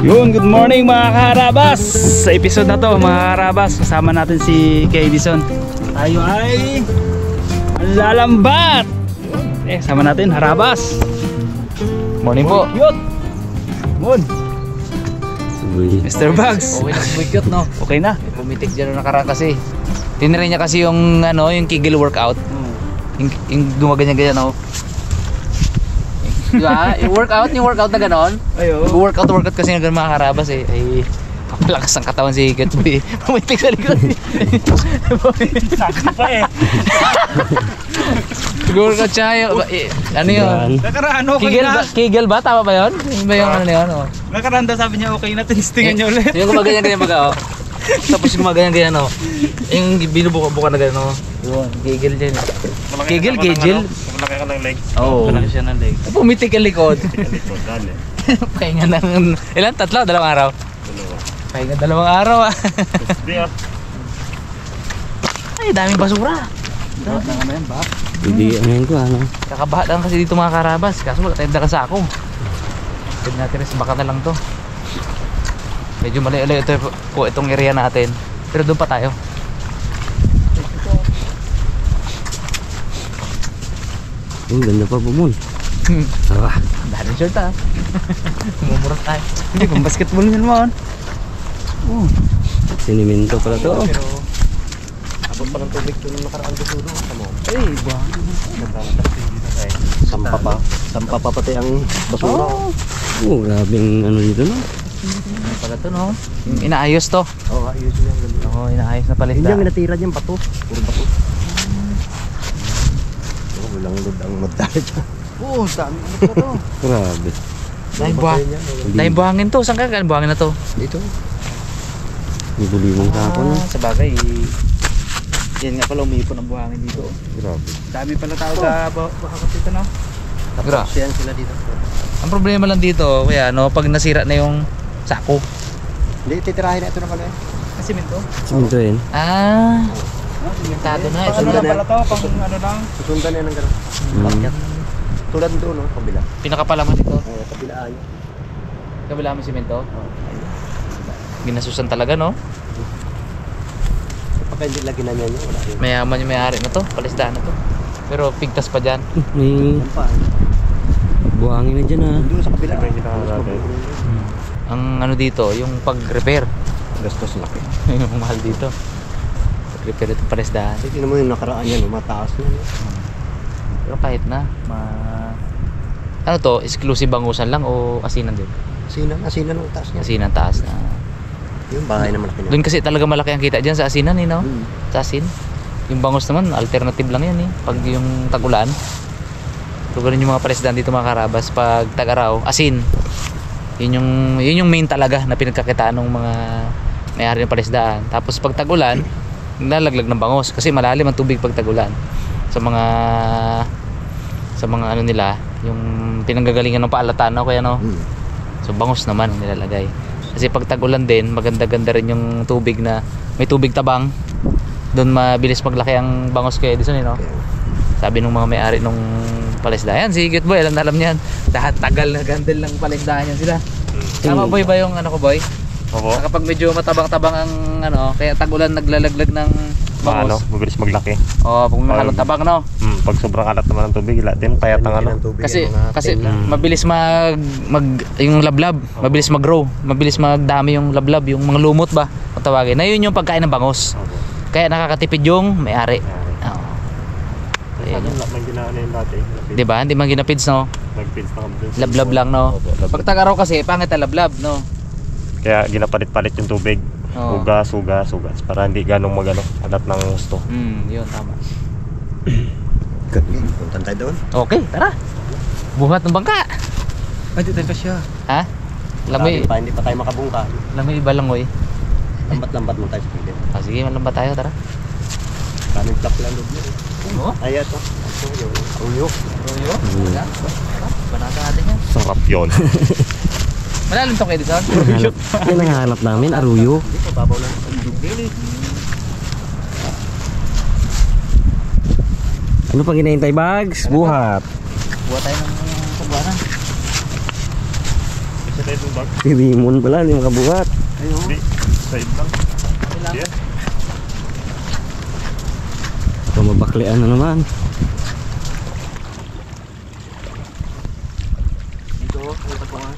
Yun, good morning mga kaharabas. Sa episode na to mga kaharabas, kasama natin si Edison. Tayo ay lalambat. Sama natin harabas. Morning po. Yun. Moon. Mr. Bugs. Okay na bumikot, no? Okay na. Pumitik dyan na nakaraan kasi. Tinry niya kasi yung yung Kegel workout. Yung gumaganyan-ganyan, no? Diba? Yung workout na ganon. Ayo. Workout kasi nga ganon mga karabas eh. Ay, kapalakas ang katawan si Higat. Pumitik sa likod. Sakit pa eh. Workout siya. Ano yun? Nakaraan okay na. Kegel ba? Tama ba yun? Yung ba yung ano na yun? Oh. Nakaraan daw sabi niya okay na. Testingan niya ulit. Yung gumaganyan-ganyan baga, oh. Tapos gumaganyan-ganyan, oh. Yung binubuka-buka na gano'n, oh. Yun, Kegel dyan. Kegel? Malaki ka ng leg. Oo. Malaki siya ng leg. Pumitik ang likod. Likod, dali. Pahinga ng... Ilan? Tatlo? Dalawang araw? Dalawa. Pahinga dalawang araw, ah. Hindi ah. Ay, daming basura. Ano yan ba? Hindi, ano ko ano. Kakabaha lang kasi dito mga karabas. Kaso wala tayong dalang sako. Pwede natin rin, baka na lang to. Medyo mali-alay ito po itong area natin. Pero doon pa tayo. Oh, ganda pa bumon. Sarah. Dahil short, ah. Mumurat tayo. Hindi, kung basketball yun mo. Oh. Sinimento pala to. Pero abot pa ng tubig doon nakaraan dito doon. Tama. Ay, buwan. Sampa pa. Sampa pa pati ang basura. Oh, grabing ano dito no. Ano pala to, no? Yung inaayos to. Oo, ayos niya. Oo, inaayos na pala. Hindi yung natira niyan bato. Puro bato. Oh, walang load ang magdala dyan. Oo, dami ano pa to. Grabe. Dahil buhangin to. Saan ka buhangin na to? Dito. May bulimong kapon no. Sa bagay, yan nga pala umipon ang buhangin dito. Grabe. Dami pala tao sa bakakot dito no? Tapos yan sila dito. Ang problema lang dito, kaya no, pag nasira na yung sako. Hindi, titirahin na ito na pala eh. Simento? Simento yun. Ah, simentado na. Pang ano lang pala to? Pang ano lang? Susundan yan ng gano'n. Bakit? Tulad doon no, kabila. Pinakapalaman dito. Oo, kabilaan niya. Kabila mo simento. Ginasusan talaga, no? Pagka hindi lagi na niya wala rin. Mayaman yung may-ari na to, palisdaan na to. Pero pigtas pa dyan. May buhangin na dyan ah. Doon sa kabila. Ang ano dito, yung pag-repair. Gastos laki. Yung mahal dito. Pag-repair itong palisdaan. Tignan mo yung nakaraan yan, mataas na. Pero kahit na, ano to, exclusive bangusan lang o asinan din? Asinan ang taas niya. Asinan taas na. Yung bahay na malaki na. Doon kasi talaga malaki ang kita dyan sa asinan, eh, no? Sa asin. Yung bangus naman, alternative lang yan, eh. Pag yung tag-ulan. So, ganun yung mga palisdaan dito mga karabas. Pag tag-araw, asin. Yun yung main talaga na pinagkakitaan ng mga may-ari ng palisdaan. Tapos pag tag-ulan, naglalaglag ng bangus. Kasi malalim ang tubig pag tag-ulan. Sa mga ano nila, yung pinanggagalingan ng paalatan, no? Kaya no? So bangus naman ang nilalagay. Kasi pag tag-ulan din, maganda-ganda rin yung tubig na may tubig tabang. Doon mabilis maglaki ang bangus kay Edison, no? Sabi nung mga may-ari nung palisdaan, si Higit Boy, alam niyan. Dahil tagal na gandil ng palisdaan yan sila. Tama boy ba yung ano ko boy? Opo. Kapag medyo matabang-tabang ang ano, kaya tag-ulan naglalaglag ng bangus. Mabilis maglaki. Oo, pag may halong tabang, no? Pag sobrang alat naman ng tubig, latin, payat ang ano. Kasi mabilis yung lablab, mabilis mag-grow, mabilis magdami yung lablab, yung mga lumot ba, kung tawagin. Na yun yung pagkain ng bangus. Kaya nakakatipid yung may-ari. Oo. May ginaan yun dati. Diba? Hindi man ginapids, no? Nagpins na kami. Lablab lang, no? Pag tag-araw kasi, pangit ang lablab, no? Kaya ginapalit-palit yung tubig. Oo. Hugas para hindi ganong magano alat ng gusto. Yun, tama. Puntan tayo doon. Okay, tara. Buhat ng bangka. Ay, dito pa siya. Ha? Lamoy, Hindi pa tayo makabungka. lamoy iba lang, oy. Lambat-lambat mo tayo sa pilit. Sige, malamba tayo, tara. Kaming plak lang doon. Oo? Ay, ito. Ito yung uyo. Royo? Tara. Banata natin yan. Sarap yun. Malalim to kay Edison. Yan ang hanap namin, aruyo. Dito, babaw lang. Ano pang hinahintay, Bags? Buhat. Buhat tayo ng pagbuhanan. Sa tayo bag. Si Rimon pala, hindi makabuhat. Hindi. Side lang. Yeah. Ito mabaklian na naman. Dito, ito po nga.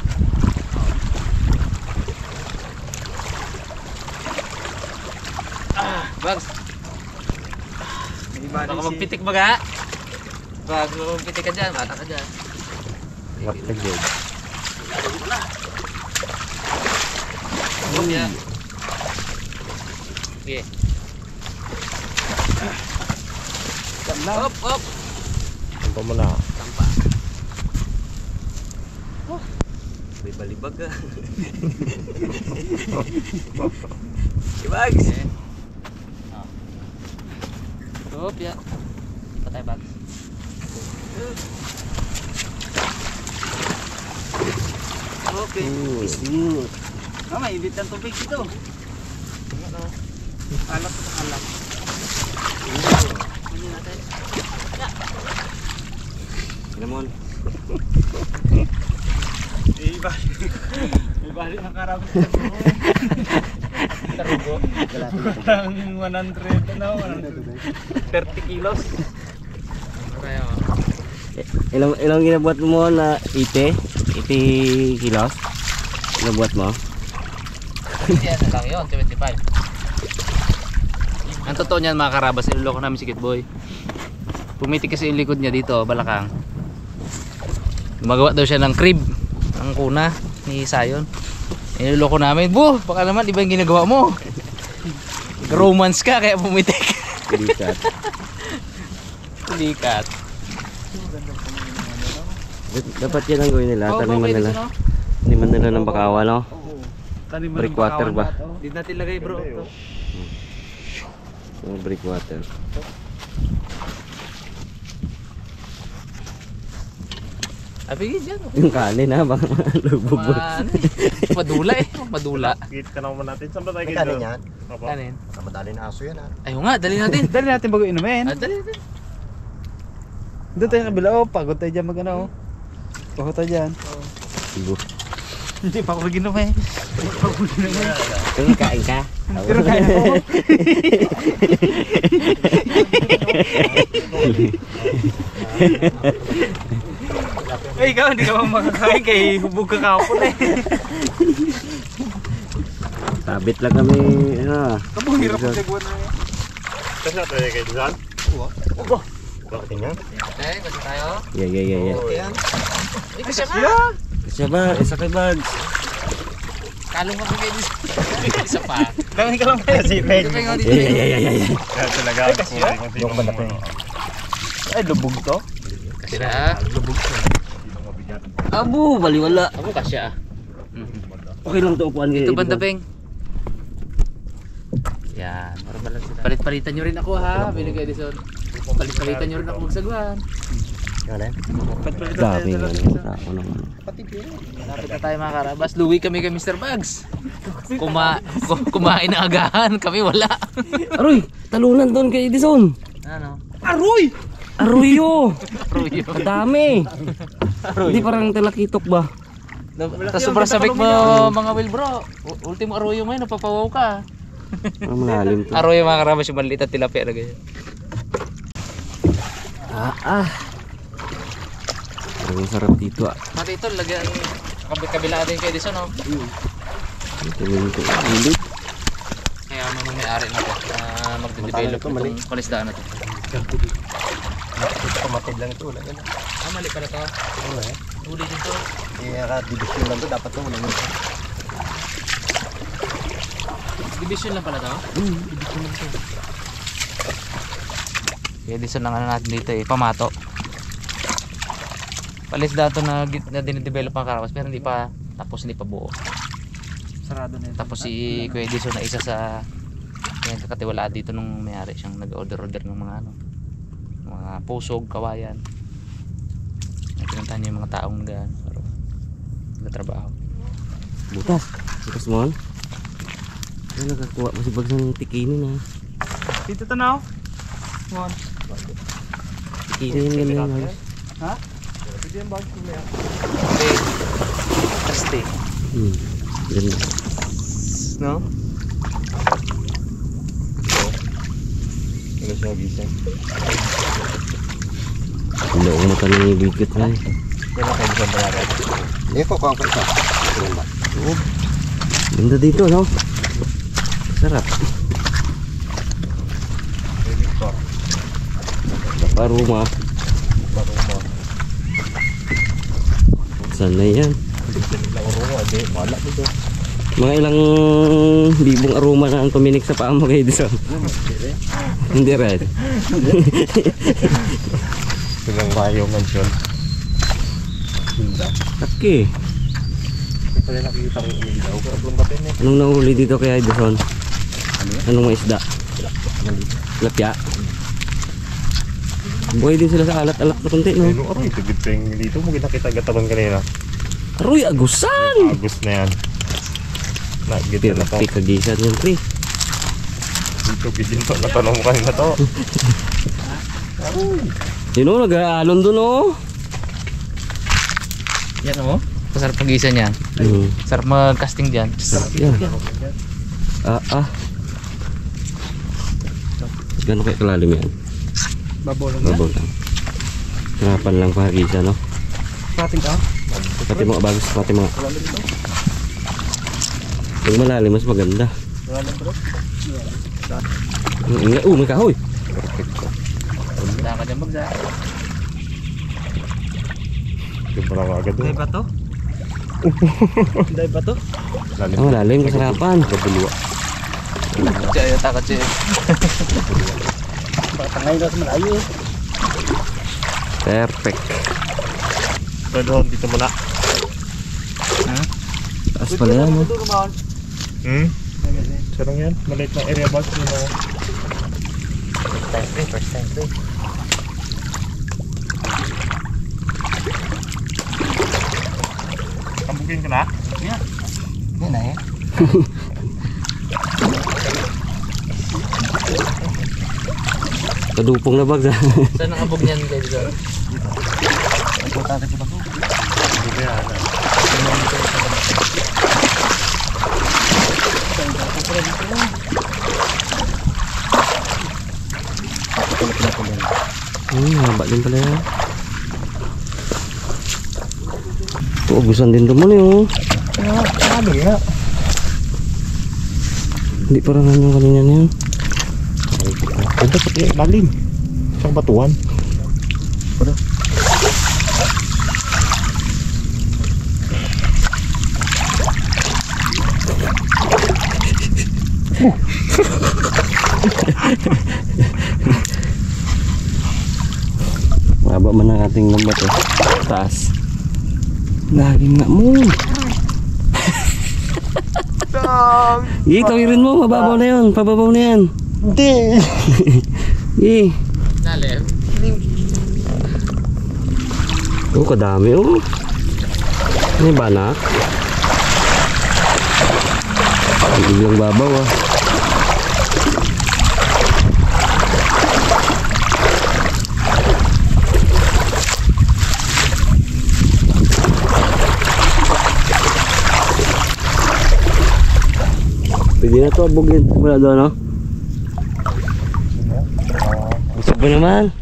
Bags. Baka magpitik baga. Bag, magpitik ka dyan, bata ka dyan. What the good. Hop ya. Sige. Hop, hop. Ito mo na. Tampa. May balibag ka. Bags. Hop ya. Patay bags. Okay. Smooth. May ibit ng tubig dito. Alat to alat. Kunin natin. Lemon. Ibalik ng karabas. Tarugo. Parang 100 na, 30 kilos. Kaya Ilang ginabuhat mo na 80 kilos? Ginabuhat mo? yan lang yun, 75. Ang totoo niyan mga karabas, niloloko namin si Kitboy. Pumitik kasi yung likod niya dito, balakang. Gumagawa daw siya ng crib, ang kuna ni Sayon. Niloloko namin, baka naman iba yung ginagawa mo. Romance ka kaya pumitik. Delikat. Likat. Dapat yan ang gawin nila. Taniman nila. no? Taniman nila ng bakawa, no? Taniman Brick water ba? Di natin lagay bro. Yung brick water. Abigin dyan. Yung kanin ha, baka lubog. Madula eh. Madula. Kita naman natin. Saan ba tayo kayo? Kanin yan. Opo. Kanin. Madali na aso yan ha. Ayaw nga, dali natin. Dali natin bago inumin. Dali natin. Doon tayo kabila, oh, pagod tayo dyan mag-ano, oh. Pagod tayo dyan. Ibo. Hindi pa ako mag-inom eh. Pagod inumin. Pero kain ka. Pero kaya ako. Eh, ikaw, hindi ka pa makakain kay hubog ka kapon eh. Tabit lang kami, ano. Kabong hirap mo sa buwan na eh. Saan na tayo kayo dyan? Bakit yan? Okay, kasi tayo. Yeah. Yan. Kasi ka. Siya ba? Isa kay bags. Kalong ka kayo dito. Isa pa. Dami ka lang kaya si Peg. Isa pa yung dito. Yeah. Kaya talaga. Yung malaki. Ay, lubog to. Kasi na. Abu, baliwala. Ako kasi ah. Okay lang to upuan kayo. Ito banda peng. Yan. Para balance sila. Palit-palitan nyo rin ako ha. Binigay Edison. Palit-palitan nyo rin ako magsagwan. Yan eh. Dami nga ako naman. Lapit na tayo mga karabas. Luwi kami kay Mr. Bugs. Kumain na agahan. Kami wala. Aroy, talunan doon kay Edison. Ano? Aroy! Aruyo! Ruyo. Kadami! Hindi parang talakitok ba? Tapos sobrang sabik mo mga Will bro. Ultimo arroyo ngayon. Napapawaw ka. Ang malalim to. Arroyo mga karabas. Yung maliit at tilapia na ganyan. Ang sarap dito ah. Mati ito. Lagyan. Kabila din kay Edison oh. Ito yung ulit. Kaya naman may-ari na ito na magde-develop itong palisdaan na ito. Pamatid lang ito. Wala yan. Mali pala ito. Huli din ito. Dibisyon lang ito. Dapat ito. Wala yan. Division lang pala ito? Division lang ito. Kaya Edison lang ano natin dito eh. Pamato. Palisdaan ito na dinidevelop ang karawas pero hindi pa tapos, hindi pa buo. Sarado na yun. Tapos si Kuya Edison na isa sa yan kakatiwalaan dito nung may-ari siyang nag-order ng mga ano, mga pusog, kawayan. Pinuntahan niya yung mga taong nagtatrabaho. Butas. Butas mo. Ano nakakuha mo si bags ng tikinin ha. Dito tanaw. Mon. Tikinin yung ganyan. Ha? Okay. Thursday. Ganda. No? Ano siya gising? Hindi ako mata ni bigit na eh. Yan ang kaibigan pala rin. Hindi ko kuha ko ito. Ganda dito, no? Sarap. Paruma. Maruma. Saan na yan? Maruma, di. Malak dito. Mga ilang bibong aroma na ang tuminik sa paa mo kayo dito. Hindi rin. Silang Mayo Mansion. Hinda. Taki. Hindi pa rin nakikita kong umilaw. Pero kung batin eh. Anong nahuli dito kay Edison? Anong mga isda? Lapya. Buhay din sila sa alat-alat na kunti, no? Ano aroy, tigit pa yung dito. Mo kita gatabang kanina. Aroy, agusan! Agos na yan. Nagita na to. Perfect kagisan yan, pre. Dito, gidin to. Natanong mo kanina to. Yun o, nag-aalon dun o. Yan oh. Masarap pag-isa niya. Sarap mag-casting diyan. Yan. Gano'n kayo kalalim yan? Babaw lang Babaw lang. Harapan lang pahagisa, no? Pating ka? Pati mga bagus, pati mga... Yung malalim, mas maganda. May kahoy! Wala ka dyan bagsa. Yung parang agad doon. Dahil ba to? Dahil ba to? Lalim. Ang malalim, kasarapan. Gabulwa. Siya takot siya. Patangay na sa malayo eh. Perfect. Pwede dito muna. Taas pala yan, no? Sarang yan. Maliit na area bus. First time, pre. Kambukin ka na? Hindi na eh. Kadupong na bagsa. Saan ang abog niyan guys? Importante pa ako. Dito yan. Haba din pala yan. Ugusan din ito muna yun. Sabi ya. Hindi parangan yung kanina na yan. Ganda pati lalim. Isang batuan. Mahaba man ang ating lambat eh. Taas. Laging nga mo. Tawirin mo, mababaw na yun. Pababaw na yan. Hindi. Lalim. Oh, kadami oh. May banak. Biglang babaw ah. Pwede na ito abugin. Wala doon, no? Gusto ba naman?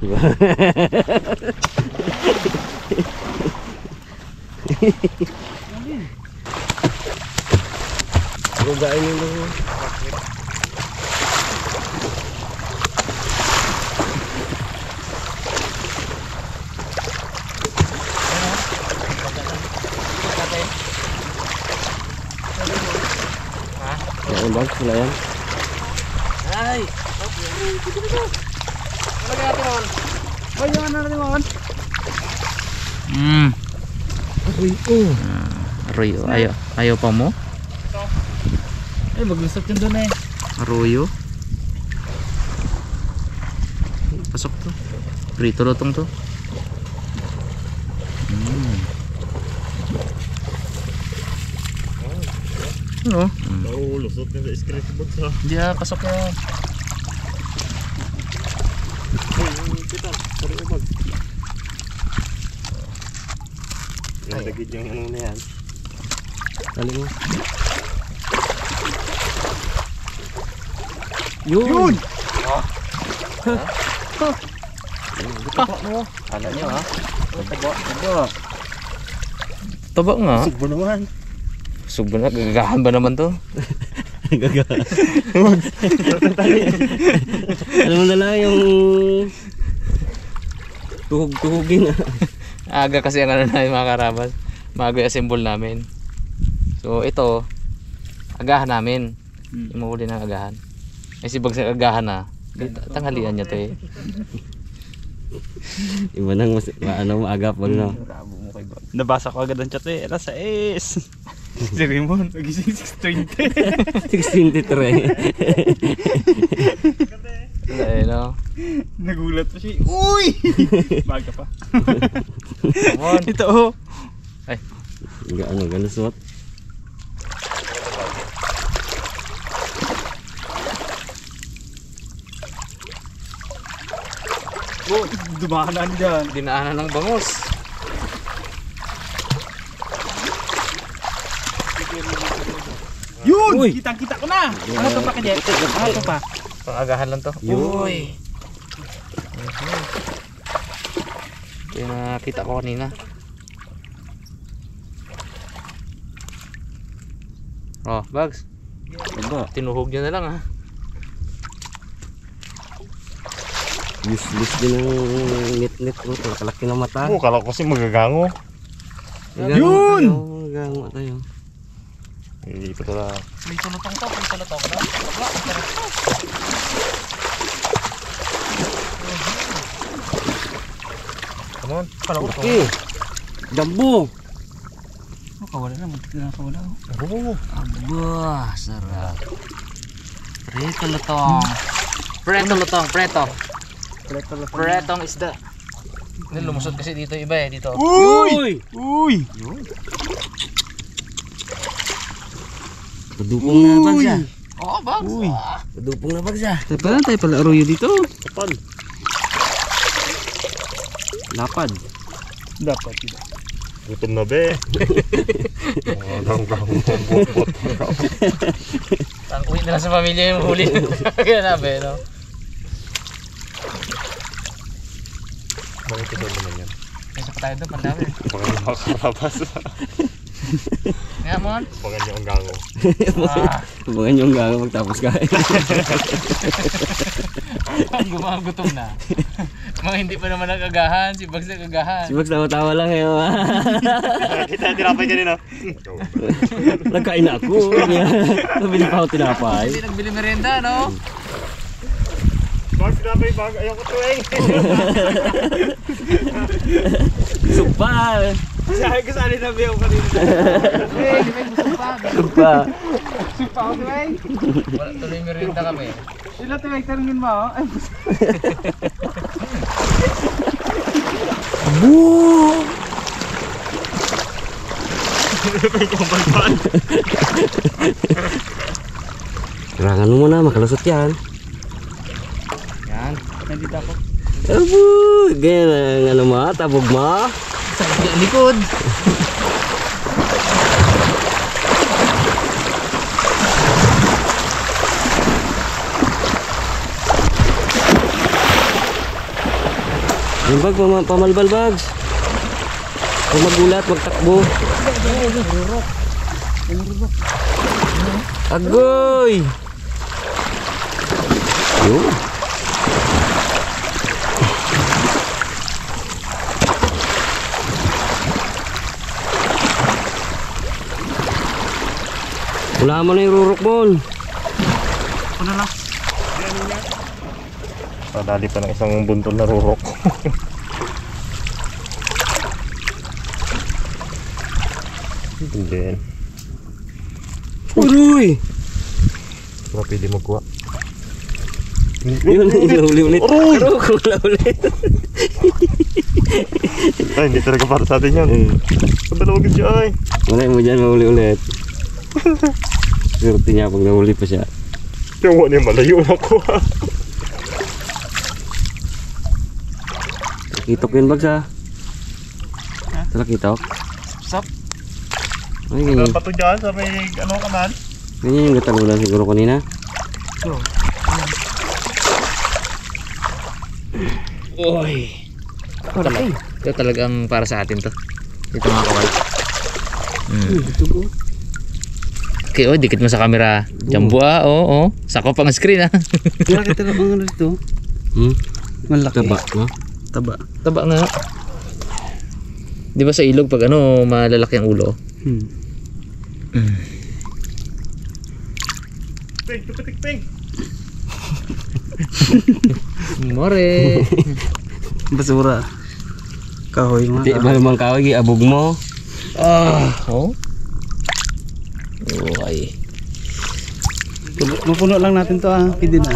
Rugain nyo lang. Yan bang sila yan? Ay! Arroyo. Ayaw pa mo? Eh, maglusot yun doon eh. Arroyo. Pasok to. Prito lutong to. Ano? Oo, lusot na sa script box ha. Hindi pasok yan. Yung pitan, sorry ubag. Yung dagid yung ano na yan. Tali mo. Yun! Kala nyo ha? Taba. Taba nga. Sugbo naman. Sugbo na. Gagahan ba naman to? Alam mo na lang yung tuhog-tuhugin na. Aga kasi ang ano namin mga karabas. Maaga yung assemble namin. So ito, agahan namin. Yung mahuli ng agahan. Eh si Bags ang agahan na. Tanghalian niya to eh. Iba nang maagap wag no. Nabasa ko agad ang chat eh. Alas 6. Si Raymond, nagising 6:20. 623. Eh no. Nagulat pa siya. Uy! Baga pa. Come on. Ito oh. Ay, Galusot. Oh, dumahanan dyan. dinaanan ng bangus. Yun! Kitang-kita ko na! Ano to pa kanya? Ano to pa? Pang-agahan lang to. Uy. Yung nakita ko kanina. Oh, Bags. Aba, Tinuhog niya na lang ha. useless din ang net ko. Kalaki ng mata. Oh, kala ko kasi magagango. Yun! Gagango tayo. Ito pala. May tulutong to, may tulutong na. Come on. Kala ko. Okay. Dambo. Kawala na, muntik na nakawala. Oh. Aba, sarap. Preto lutong. Preto lutong, preto. Pretong isda. Hindi, lumusot kasi dito iba eh, dito. Uy! Uy! Padupong na bagsa. Oo, Bags. Uy! Padupong na bagsa. Tayo pala aruyo dito. Kapal. Lapad. Dapat yun. Gutom na be. Uwi na lang sa pamilya yung huli. Kaya nabe, no? Bakit ito naman yan? Isa pa tayo doon, pandami. Baka yung makakarabas. Nga mo? Baka yung ang gango. Abangan yung gago magtapos kain. Gumagutom na. Mga hindi pa naman nakagahan, si Bags nakagahan. Si Max tawa-tawa lang eh. Kita tinapay kanina. Nagkain na ako. Nabili pa ako tinapay. Hindi nagbili merienda, no? Bag tinapay bag. Ayaw ko to eh. Supa. Kasali na ba yung kanina? Hey, di ba gusto pa? Supa. Sipa ako si May. Wala tuloy merienda kami. Sila ito yung tanongin mo. Ay, Kerangan mo na, makalusot yan. Yan. nandito ako. Abo, ganyan ang ano mo, tabog mo. Sa likod. Yung bag, pamalbal bags. Kung magulat, magtakbo. Agoy! Yun. Wala mo na yung rurok mo. Ako na lang. Nadali pa ng isang buntol na rurok. Hindi. Uy! Wala pwede magkuha. Yun, ilauli ulit. Rurok, ilauli. Ay, hindi talaga para sa atin yun. Padalawag siya ay. Wala mo dyan, mauli ulit. Swerte niya pag nahuli pa siya. Yung wala malayo na kuha. Kitok yun bags ha. Tala kitok. Sap. Ay, ganyan. Pato dyan sa may ano kanan. Ganyan yung gatalunan siguro kanina. Oy. Ito talagang para sa atin to. Dito mga kawal. Okay, oh, dikit mo sa camera. Jambu oh. Sakop ang screen Malaki talaga ang ano dito. Malaki. Taba, no? Taba. Taba nga. Di ba sa ilog pag ano, malalaki ang ulo? Ping, tupitik-ping. More. Basura. Kahoy mga. Di ba naman kawag, abog mo? Oh. Okay. Mapuno lang natin to pwede na.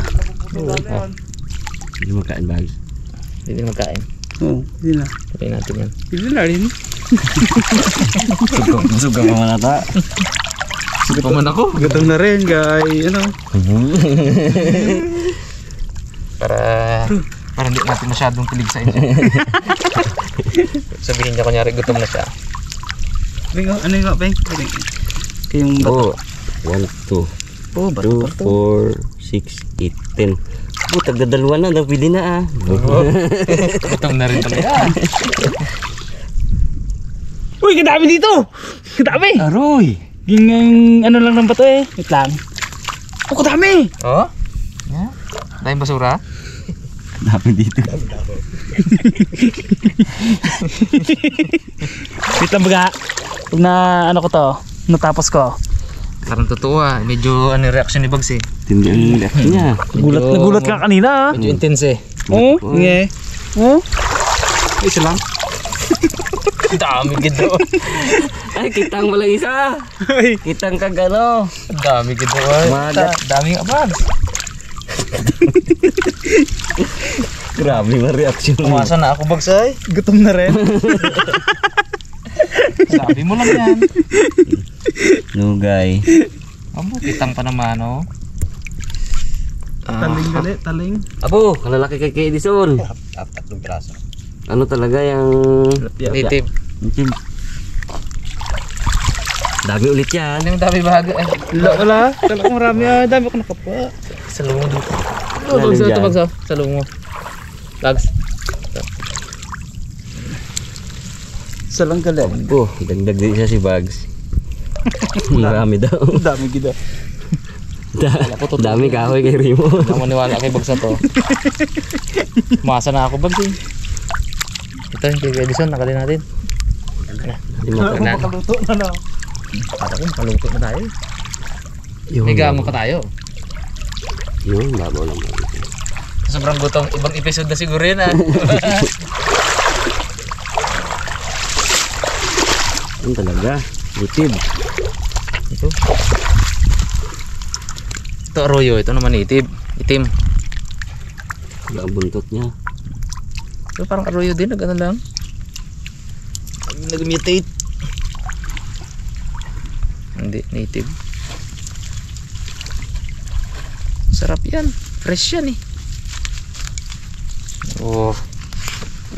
Hindi makain bags. Hindi magkain. Oo, pwede na. Patay natin yan. Pwede na rin. Suga pa man ata. Sige pa man ako. Gutom na rin guys. Ano? Para hindi natin masyadong pilig sa inyo. Sabihin niya kunyari gutom na siya. Bing, ano yung nga, Bing? Kayong bato. Oh, 1, 2, Oh, 2, 4, 6, 8, 10. Oh, tagdadalwa na, pwede na Gutom na rin talaga. Uy, kadami dito! Kadami! Aroy! Gingang ano lang ng bato Wait lang. Oh, kadami! Oh? Yeah. Dahil basura? Dami dito. Wait lang baga. Pag na ano ko to, natapos ko. Parang totoo medyo ano yung reaction ni Bugs Tindi ang reaction niya. Nagulat ka kanina Medyo intense Oh, nge. Oh. Isa lang. Dami gito. Ay, kitang walang isa. Kitang kagano. Dami gito. Magat. Dami nga Bugs. Grabe yung reaction mo. Kumasa na ako Bugs ay. Gutom na rin. Sabi mo lang yan. Nugay. Amo, kitang pa naman Taling gali, taling. Abo, kalalaki kay Edison. Tatlong piraso. Ano talaga yung... Native. Dami ulit yan. Ano yung dami bahaga Wala. Talagang marami dami ko nakapa. Sa lungo dito. Bugs ito Bugs sa lungo. Bugs. Isa lang gali. Abo, dagdag din siya si Bugs. Marami daw. Dami gida. Dami kahoy kay Rimo. Ang maniwala kay Bugs na to. Masa na ako Bugs Ito yung kay Edison, nakali natin. Makaluto na. Para kung maluto na tayo. Yun, May gamo pa tayo. Yun, babaw lang. Sobrang gutom, ibang episode na siguro yun Yun talaga. Litid. Ito. Ito arroyo, ito naman itim. Wala ang buntot niya. Ito parang arroyo din, gano'n lang. Nag-mutate. Hindi, native. Sarap yan. Fresh yan Oh.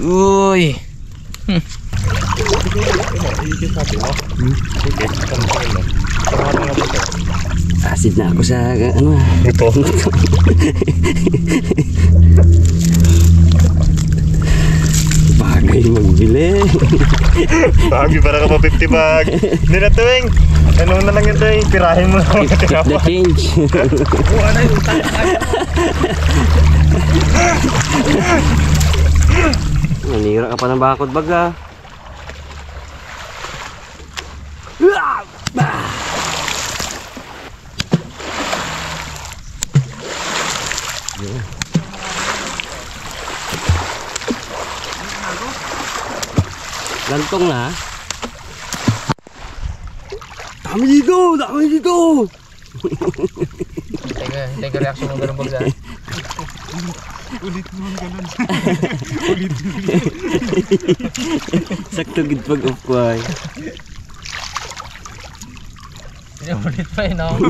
Uy. Acid na ako sa ano. Ito. Bagay magbili. Bagi para ka pa 50 bag. Hindi na tuwing. Ano na lang ito pirahin mo lang mga tinapa. The change. Ano yung utang? Nanira ka pa ng bakod baga. Lantong na. Dami dito. Hintay ka reaction ng ganun bagsa. Sakto gid pag off ko ay. Ulit pa no?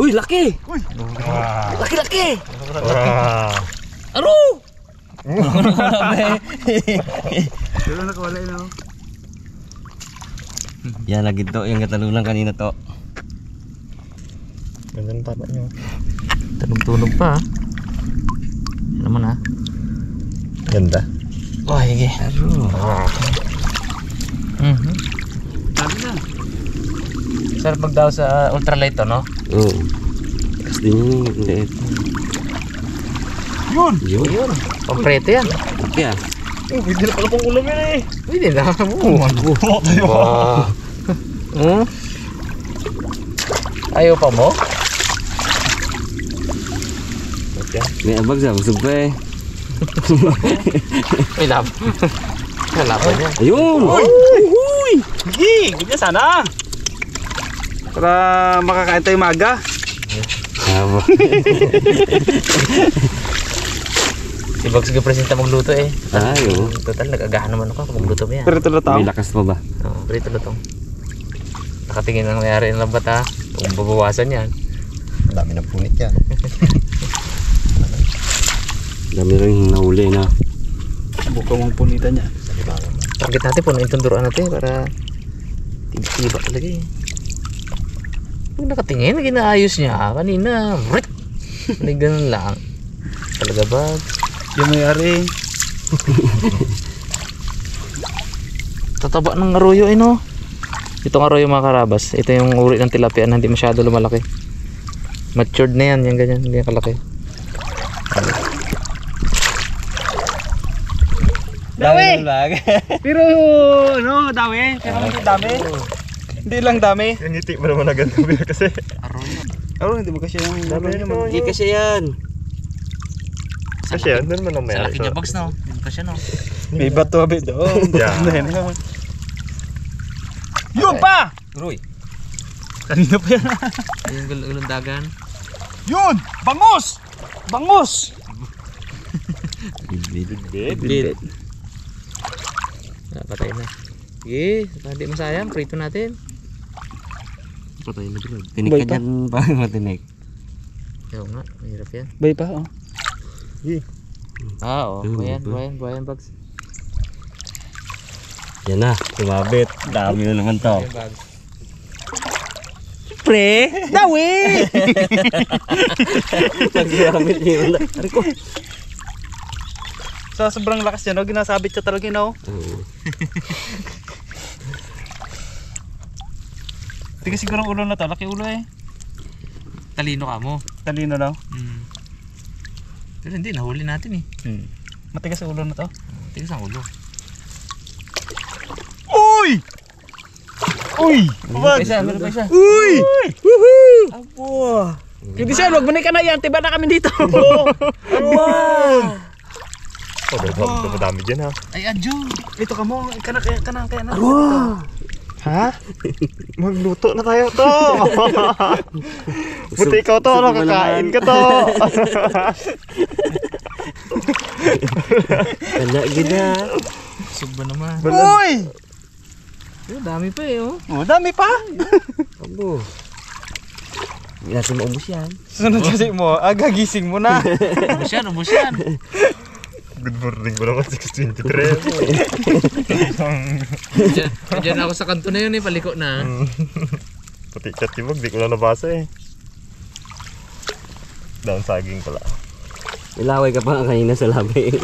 Uy, laki. Wow. Laki. Wow. Aro. Pero nakawala Yan lagi to, yung katalunan kanina to. Ganda ng tapa nyo. Tunog-tunog pa. Yan naman ha. Ganda. Oh, sige. Sabi na. Sarap magdaw sa ultralight to, no? Oo. Tapos din yung liit. Yun! Yun. Kompleto yan. Okay ah. Pwede na pala pong ulam yan eh. Pwede na. Wow. Ayaw pa mo? May abag sa busog pa eh. May lab. May lab niya. Ayun! Uy! Sige! Ganyan sana! Para makakain tayo maga. Abo. Si Bags presenta magluto eh. Ayo. Total, nag-agahan naman ako kung magluto mo yan. Pero ito na tao. May lakas pa ba? Oo, prito lutong. Nakatingin lang nangyari ng lambat ha. Kung babawasan yan. Ang dami ng punit yan. Dami rin nahuli na. Bukang mong punitan niya. Target natin po, yung tunduran natin para tiba talaga eh. Pag nakatingin, ginaayos niya kanina. Rit! May ganun lang. Talaga ba? Yung may-ari. Tataba ng arroyo eh no. Itong arroyo mga karabas. Ito yung uri ng tilapia na hindi masyado lumalaki. Matured na yan, yung ganyan, hindi yan kalaki. Dami! Pero ano, dami. Pero hindi dami. Hindi lang dami. Yung ngiti mo naman agad kasi. Pero hindi mo kasi yung Dami naman. Hindi kasi yan. Kasi yan, doon man ang Sa mayroon. laki niya Bags no. Hindi ka siya no. may bato abit doon. Yeah. Yun pa! Uy, Kanina pa yan. yung gulundagan. Yun! Bangus! Bangus! Bit. Patay na. Sige, hindi masayang. Prito natin. Patay na bro. Tinik ka dyan pa matinik. Oo nga, mahirap yan. Bay pa, oh. Oo, buhayan Bags. Yan na, tumabit. Dami na naman to. Buhayan Bags. Pre! Dawi! Nagsiramit yun. Ari ko. Sa sobrang lakas yan, oh, ginasabit siya talaga, no? Tiga siguro ang ulo na to, laki ulo eh. Talino ka mo. Talino na. Pero hindi, nahuli natin eh. Matigas ang ulo na to. Tigas ang ulo. Uy! Uy! Meron pa isa. Uy! Woohoo! Abo! Hindi siya, wag mo na ka na yan, tiba na kami dito. Oh, dami dyan ha. Ay, adyo! Ito ka mo, kaya na. Ha? Magluto na tayo to. Buti ikaw to, nakakain ka to. Kanya gina. Busog ba naman? Uy! Ay, dami pa eh oh. Oh, dami pa. Abo. Hindi natin maubos yan. Sunod kasi mo, agagising mo na. Ubus yan. Good morning mo naman, 6:23. Diyan ako sa kanto na yun eh, paliko na. Pati chat yung di ko na nabasa eh. Down saging pala. Ilaway ka pa kanina sa labi.